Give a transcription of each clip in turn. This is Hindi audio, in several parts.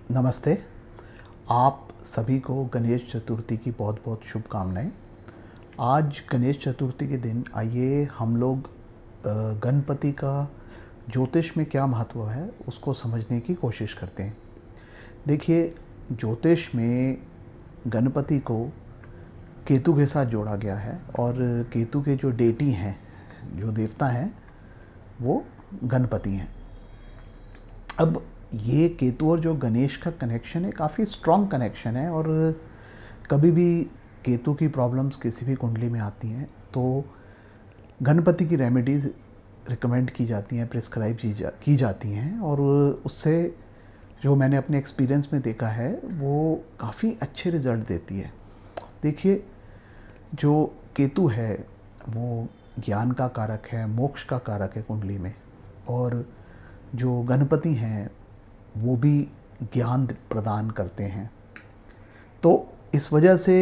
नमस्ते। आप सभी को गणेश चतुर्थी की बहुत बहुत शुभकामनाएं। आज गणेश चतुर्थी के दिन आइए हम लोग गणपति का ज्योतिष में क्या महत्व है उसको समझने की कोशिश करते हैं। देखिए, ज्योतिष में गणपति को केतु के साथ जोड़ा गया है और केतु के जो डेटी हैं, जो देवता हैं, वो गणपति हैं। अब ये केतु और जो गणेश का कनेक्शन है काफ़ी स्ट्रॉन्ग कनेक्शन है और कभी भी केतु की प्रॉब्लम्स किसी भी कुंडली में आती हैं तो गणपति की रेमेडीज़ रिकमेंड की जाती हैं, प्रिस्क्राइब की जाती हैं और उससे जो मैंने अपने एक्सपीरियंस में देखा है वो काफ़ी अच्छे रिज़ल्ट देती है। देखिए, जो केतु है वो ज्ञान का कारक है, मोक्ष का कारक है कुंडली में, और जो गणपति हैं वो भी ज्ञान प्रदान करते हैं। तो इस वजह से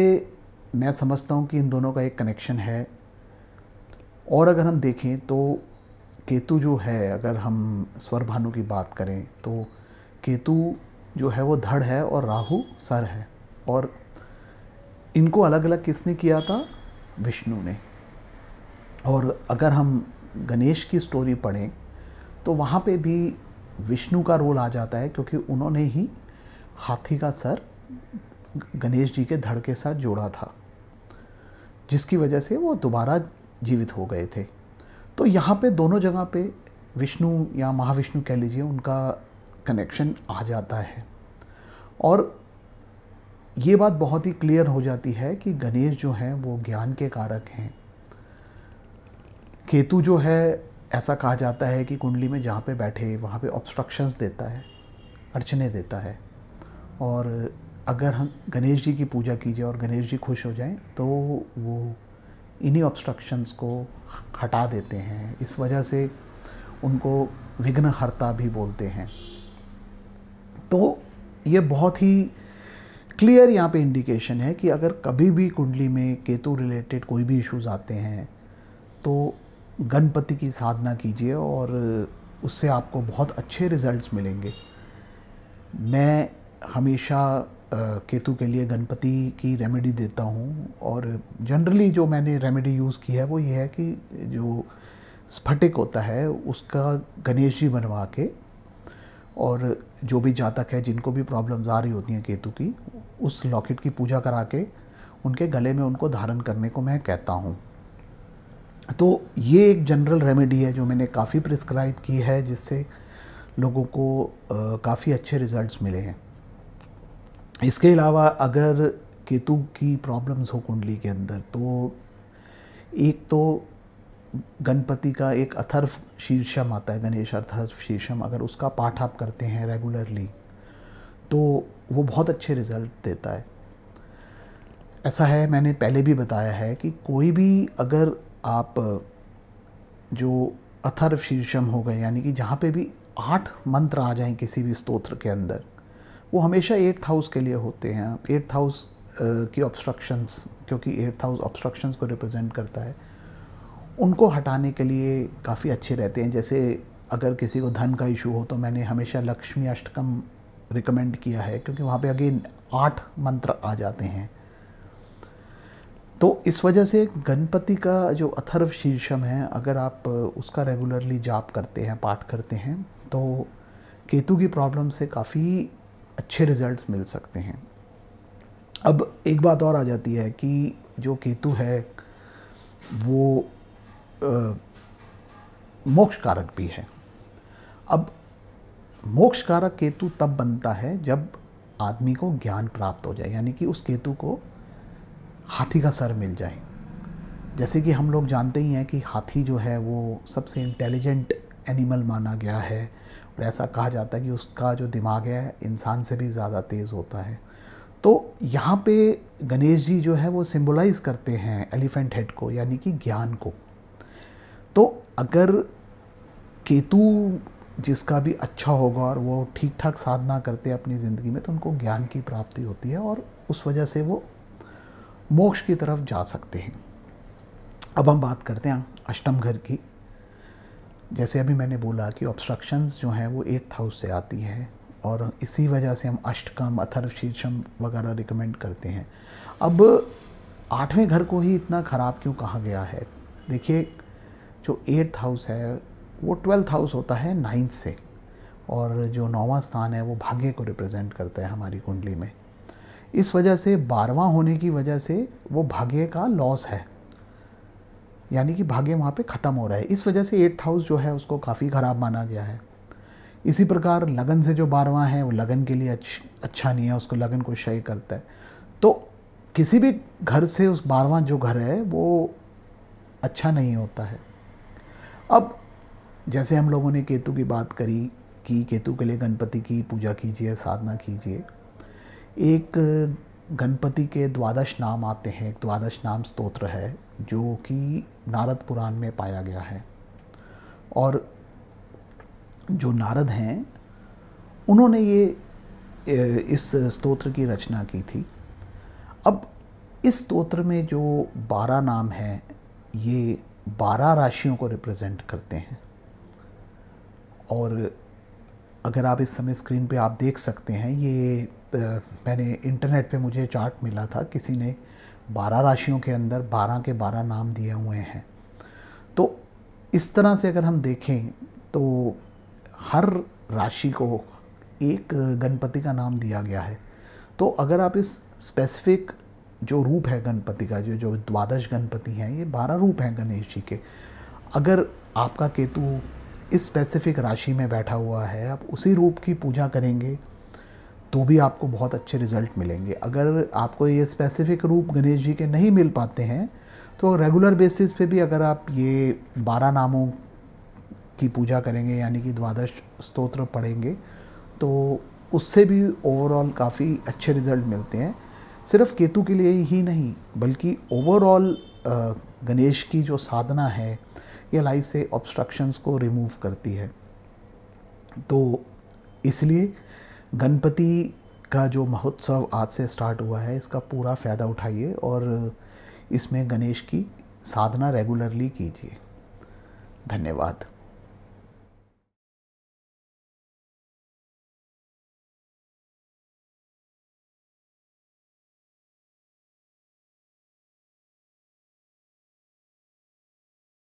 मैं समझता हूँ कि इन दोनों का एक कनेक्शन है। और अगर हम देखें तो केतु जो है, अगर हम स्वर भानु की बात करें तो केतु जो है वो धड़ है और राहु सर है, और इनको अलग अलग किसने किया था? विष्णु ने। और अगर हम गणेश की स्टोरी पढ़ें तो वहाँ पे भी विष्णु का रोल आ जाता है, क्योंकि उन्होंने ही हाथी का सर गणेश जी के धड़ के साथ जोड़ा था, जिसकी वजह से वो दोबारा जीवित हो गए थे। तो यहाँ पे दोनों जगह पे विष्णु या महाविष्णु कह लीजिए, उनका कनेक्शन आ जाता है। और ये बात बहुत ही क्लियर हो जाती है कि गणेश जो हैं वो ज्ञान के कारक हैं। केतु जो है, ऐसा कहा जाता है कि कुंडली में जहाँ पे बैठे वहाँ पे ऑब्स्ट्रक्शंस देता है, अड़चने देता है। और अगर हम गणेश जी की पूजा कीजिए और गणेश जी खुश हो जाएं तो वो इन्हीं ऑब्स्ट्रक्शंस को हटा देते हैं। इस वजह से उनको विघ्नहर्ता भी बोलते हैं। तो ये बहुत ही क्लियर यहाँ पे इंडिकेशन है कि अगर कभी भी कुंडली में केतु रिलेटेड कोई भी इश्यूज़ आते हैं तो गणपति की साधना कीजिए और उससे आपको बहुत अच्छे रिजल्ट्स मिलेंगे। मैं हमेशा केतु के लिए गणपति की रेमेडी देता हूँ, और जनरली जो मैंने रेमेडी यूज़ की है वो ये है कि जो स्फटिक होता है उसका गणेश जी बनवा के, और जो भी जातक है जिनको भी प्रॉब्लम्स आ रही होती हैं केतु की, उस लॉकेट की पूजा करा के उनके गले में उनको धारण करने को मैं कहता हूँ। तो ये एक जनरल रेमेडी है जो मैंने काफ़ी प्रिस्क्राइब की है, जिससे लोगों को काफ़ी अच्छे रिजल्ट्स मिले हैं। इसके अलावा अगर केतु की प्रॉब्लम्स हो कुंडली के अंदर, तो एक तो गणपति का एक अथर्व शीर्षम आता है, गणेश अथर्व शीर्षम, अगर उसका पाठ आप करते हैं रेगुलरली तो वो बहुत अच्छे रिजल्ट देता है। ऐसा है, मैंने पहले भी बताया है कि कोई भी अगर आप जो अथर्व शीर्षम हो गए, यानी कि जहाँ पे भी 8 मंत्र आ जाएं किसी भी स्तोत्र के अंदर, वो हमेशा 8th हाउस के लिए होते हैं। 8th हाउस की ऑब्स्ट्रक्शंस, क्योंकि 8th हाउस ऑब्स्ट्रक्शंस को रिप्रेजेंट करता है, उनको हटाने के लिए काफ़ी अच्छे रहते हैं। जैसे अगर किसी को धन का इशू हो तो मैंने हमेशा लक्ष्मी अष्टकम रिकमेंड किया है, क्योंकि वहाँ पे अगेन 8 मंत्र आ जाते हैं। तो इस वजह से गणपति का जो अथर्व शीर्षम है, अगर आप उसका रेगुलरली जाप करते हैं, पाठ करते हैं, तो केतु की प्रॉब्लम से काफ़ी अच्छे रिजल्ट्स मिल सकते हैं। अब एक बात और आ जाती है कि जो केतु है वो मोक्ष कारक भी है। अब मोक्ष कारक केतु तब बनता है जब आदमी को ज्ञान प्राप्त हो जाए, यानी कि उस केतु को हाथी का सर मिल जाए। जैसे कि हम लोग जानते ही हैं कि हाथी जो है वो सबसे इंटेलिजेंट एनिमल माना गया है, और ऐसा कहा जाता है कि उसका जो दिमाग है इंसान से भी ज़्यादा तेज़ होता है। तो यहाँ पे गणेश जी जो है वो सिंबलाइज करते हैं एलिफेंट हेड को, यानी कि ज्ञान को। तो अगर केतु जिसका भी अच्छा होगा और वो ठीक ठाक साधना करते हैं अपनी ज़िंदगी में, तो उनको ज्ञान की प्राप्ति होती है और उस वजह से वो मोक्ष की तरफ जा सकते हैं। अब हम बात करते हैं अष्टम घर की। जैसे अभी मैंने बोला कि ऑब्स्ट्रक्शंस जो हैं वो 8th हाउस से आती हैं, और इसी वजह से हम अष्टकम, अथर्वशीर्षम वगैरह रिकमेंड करते हैं। अब 8वें घर को ही इतना ख़राब क्यों कहा गया है? देखिए, जो 8th हाउस है वो 12th हाउस होता है 9th से, और जो 9वां स्थान है वो भाग्य को रिप्रेजेंट करता है हमारी कुंडली में। इस वजह से 12वां होने की वजह से वो भाग्य का लॉस है, यानी कि भाग्य वहाँ पे ख़त्म हो रहा है। इस वजह से 8th हाउस जो है उसको काफ़ी ख़राब माना गया है। इसी प्रकार लगन से जो 12वां है वो लगन के लिए अच्छा नहीं है, उसको लगन को क्षय करता है। तो किसी भी घर से उस 12वां जो घर है वो अच्छा नहीं होता है। अब जैसे हम लोगों ने केतु की बात करी कि केतु के लिए गणपति की पूजा कीजिए, साधना कीजिए। एक गणपति के 12 नाम आते हैं, एक 12 नाम स्तोत्र है जो कि नारद पुराण में पाया गया है, और जो नारद हैं उन्होंने ये इस स्तोत्र की रचना की थी। अब इस स्तोत्र में जो 12 नाम हैं ये 12 राशियों को रिप्रेजेंट करते हैं, और अगर आप इस समय स्क्रीन पे आप देख सकते हैं, ये मैंने इंटरनेट पे मुझे चार्ट मिला था, किसी ने 12 राशियों के अंदर 12 के 12 नाम दिए हुए हैं। तो इस तरह से अगर हम देखें तो हर राशि को एक गणपति का नाम दिया गया है। तो अगर आप इस स्पेसिफिक जो रूप है गणपति का, जो 12 गणपति हैं, ये 12 रूप हैं गणेश जी के। अगर आपका केतु इस स्पेसिफिक राशि में बैठा हुआ है, आप उसी रूप की पूजा करेंगे तो भी आपको बहुत अच्छे रिजल्ट मिलेंगे। अगर आपको ये स्पेसिफिक रूप गणेश जी के नहीं मिल पाते हैं तो रेगुलर बेसिस पे भी अगर आप ये 12 नामों की पूजा करेंगे, यानी कि 12 स्तोत्र पढ़ेंगे, तो उससे भी ओवरऑल काफ़ी अच्छे रिजल्ट मिलते हैं। सिर्फ केतु के लिए ही नहीं बल्कि ओवरऑल गणेश की जो साधना है ये लाइफ से ऑब्स्ट्रक्शंस को रिमूव करती है। तो इसलिए गणपति का जो महोत्सव आज से स्टार्ट हुआ है इसका पूरा फ़ायदा उठाइए और इसमें गणेश की साधना रेगुलरली कीजिए। धन्यवाद।